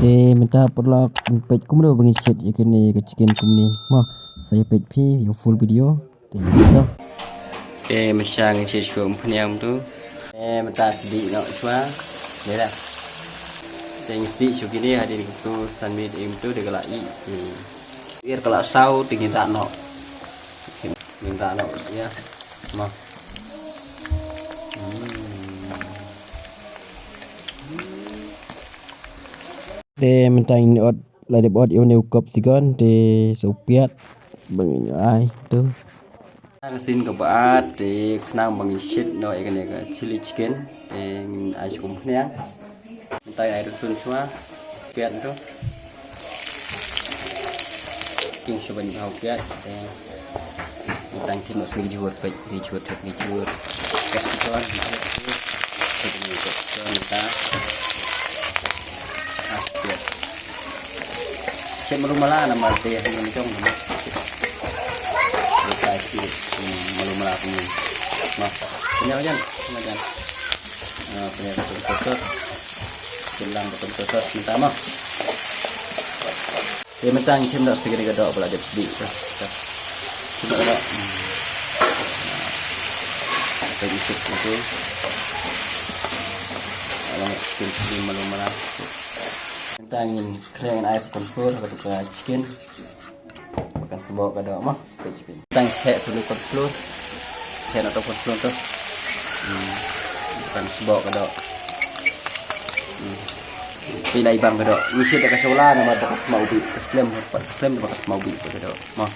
Để mình ta upload page cũng đâu bằng shit ya kene ke chicken kum ni. Mo saya page pi yo full video. Để đó. Mình sang chơi xuống phần em tu. Mình ta sedih nak cuma, ni lah. Dengan sedih cuma ni hadir tu sanmit em tu dia kelak i. Biar kelak sau tinggi tak nak. Minta nak ya. Mo. Để mình ta in od là để bot yêu nêu cop sigon để số piat bằng ai tu. Xin các bạn để khang bằng shit nói cái này cái chili chicken để ai cũng nhang. Tay ai được xuân xóa piat tu. Kinh số bình hậu piat để tăng thêm một sự chuột vậy thì chuột thật thì chuột. Các con thì mình cho người ta. Saya malu-malah nama dia yang mencong nama. Saya malu-malah punya. Mas, punya aja, punya. Punya betul-betul. Jelang betul-betul minta mah. Dia minta yang dah segera gedok pula dia sedih. Sudah ada. Bagi sup itu. Alamat chicken malu-malah. Kita ingin kering ais konfur atau chicken makan sebab kada mah chicken kita ingin set sudah konfur set atau konfur tu makan sebab kada pilih ibang kada mesti tak kasola nama tak semau bi keslem tak semau bi kada mah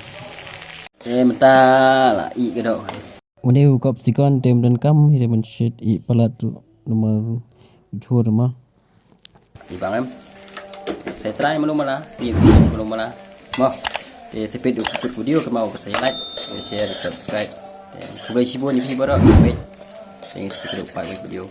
mentah lah i kada Uneu cop sigon tem dan kam ini men shit I palat tu nomor chur mah ibang em saya try malu-malah ni malu-malah mau saya pet video ke mau saya like share subscribe boleh sibuk ni video baru baik saya sudah upaya video